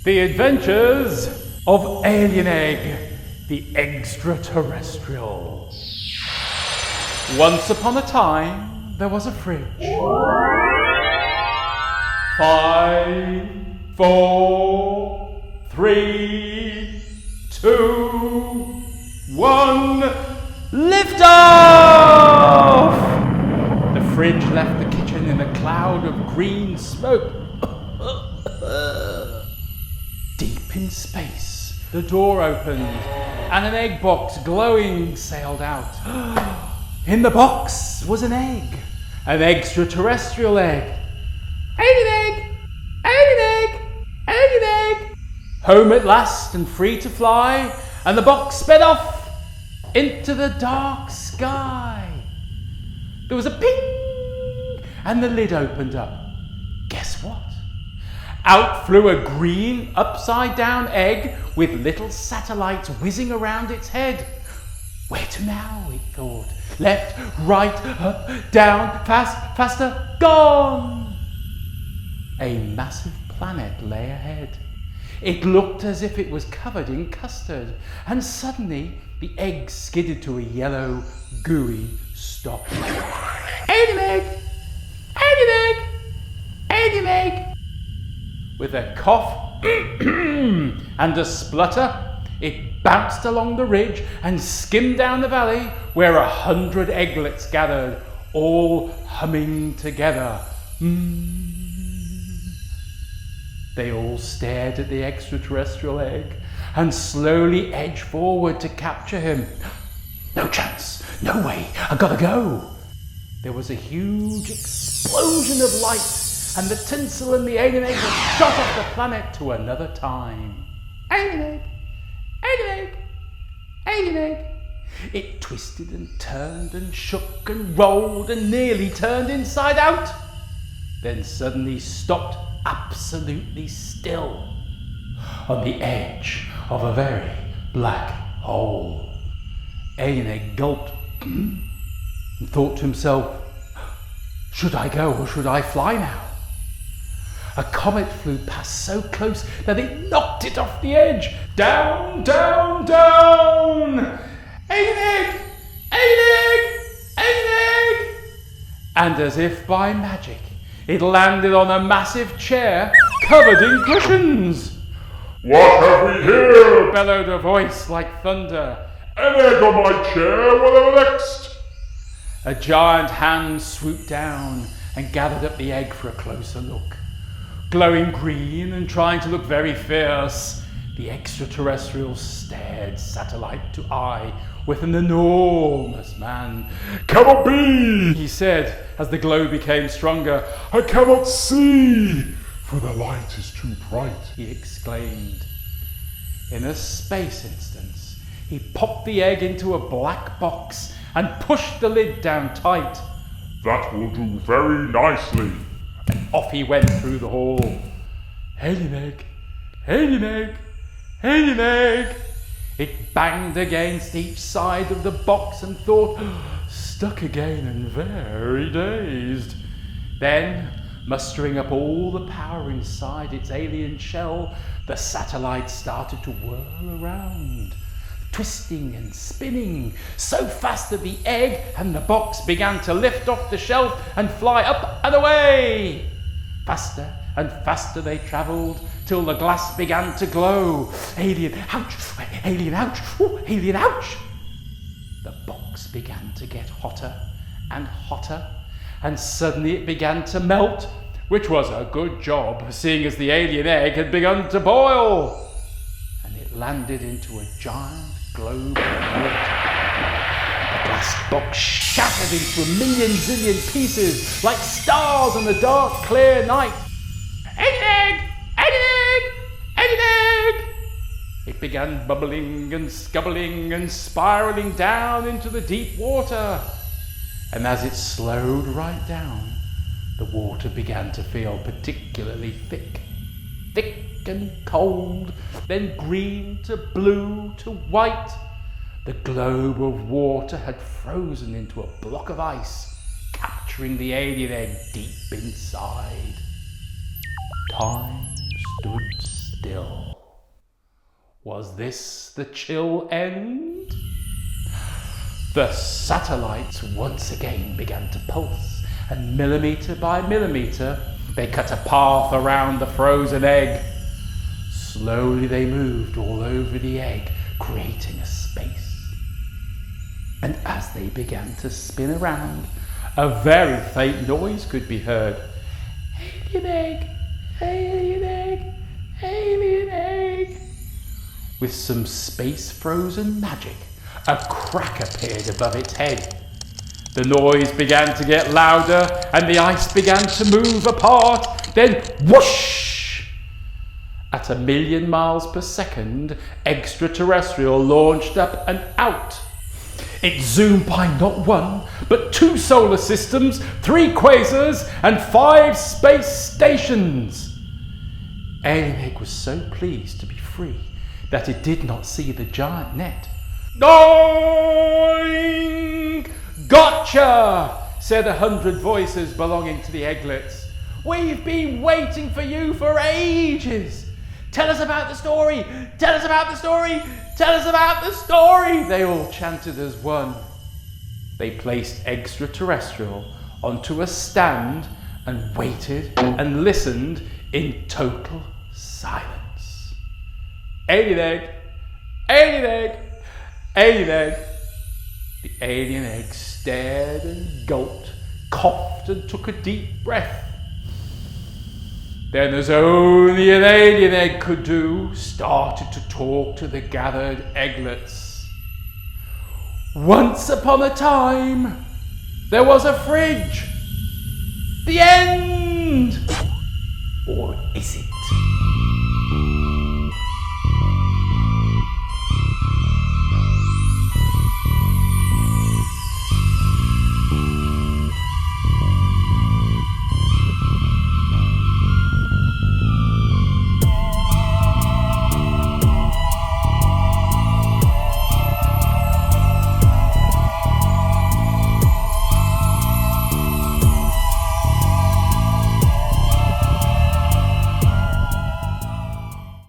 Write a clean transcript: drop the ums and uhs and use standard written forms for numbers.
The Adventures of ALIENEGG, the Extraterrestrial. Once upon a time, there was a fridge. 5, 4, 3, 2, 1, lift off! The fridge left the kitchen in a cloud of green smoke. Deep in space, the door opened, and an egg box glowing sailed out. In the box was an extraterrestrial egg. ALIENEGG! ALIENEGG! ALIENEGG! Home at last and free to fly, and the box sped off into the dark sky. There was a ping, and the lid opened up. Guess what? Out flew a green, upside-down egg with little satellites whizzing around its head. Where to now, it thought. Left, right, up, down, fast, faster, gone. A massive planet lay ahead. It looked as if it was covered in custard, and suddenly the egg skidded to a yellow, gooey stop. ALIENEGG! ALIENEGG! ALIENEGG! With a cough and a splutter, it bounced along the ridge and skimmed down the valley where 100 egglets gathered, all humming together. They all stared at the extraterrestrial egg and slowly edged forward to capture him. No chance, no way, I gotta go. There was a huge explosion of light, and the tinsel and the ALIENEGG were shot off the planet to another time. ALIENEGG! ALIENEGG! ALIENEGG! It twisted and turned and shook and rolled and nearly turned inside out. Then suddenly stopped absolutely still on the edge of a very black hole. ALIENEGG gulped and thought to himself, should I go or should I fly now? A comet flew past so close that it knocked it off the edge. Down, down, down! ALIENEGG! ALIENEGG! ALIENEGG! And as if by magic, it landed on a massive chair covered in cushions. What have we here? Bellowed a voice like thunder. An egg on my chair, whatever next? A giant hand swooped down and gathered up the egg for a closer look. Glowing green and trying to look very fierce, the extraterrestrial stared satellite to eye with an enormous man. Cannot be, he said as the glow became stronger. I cannot see, for the light is too bright, he exclaimed. In a space instance, he popped the egg into a black box and pushed the lid down tight. That will do very nicely. And off he went through the hall. ALIENEGG! ALIENEGG! ALIENEGG! It banged against each side of the box and thought, stuck again and very dazed. Then, mustering up all the power inside its alien shell, the satellite started to whirl around, twisting and spinning so fast that the egg and the box began to lift off the shelf and fly up and away. Faster and faster they travelled till the glass began to glow. Alien, ouch! Alien, ouch! Ooh, alien, ouch! The box began to get hotter and hotter, and suddenly it began to melt, which was a good job, seeing as the alien egg had begun to boil. And it landed into a giant globe of water. The glass box shattered into a million zillion pieces like stars on the dark, clear night. ALIENEGG! ALIENEGG! ALIENEGG! It began bubbling and scubbling and spiralling down into the deep water. And as it slowed right down, the water began to feel particularly thick and cold, then green to blue to white. The globe of water had frozen into a block of ice, capturing the ALIENEGG deep inside. Time stood still. Was this the chill end? The satellites once again began to pulse, and millimetre by millimetre they cut a path around the frozen egg. Slowly they moved all over the egg, creating a space. And as they began to spin around, a very faint noise could be heard. Alien egg, alien egg, alien egg. With some space-frozen magic, a crack appeared above its head. The noise began to get louder and the ice began to move apart. Then whoosh! At 1,000,000 miles per second, Extraterrestrial launched up and out. It zoomed by not one, but 2 solar systems, 3 quasars, and 5 space stations. ALIENEGG was so pleased to be free that it did not see the giant net. Doing! Gotcha! Said 100 voices belonging to the egglets. We've been waiting for you for ages. Tell us about the story! Tell us about the story! Tell us about the story! They all chanted as one. They placed Extraterrestrial onto a stand and waited and listened in total silence. ALIENEGG! ALIENEGG! ALIENEGG! The alien egg stared and gulped, coughed and took a deep breath. Then, as only an alien egg could do, started to talk to the gathered egglets. Once upon a time, there was a fridge.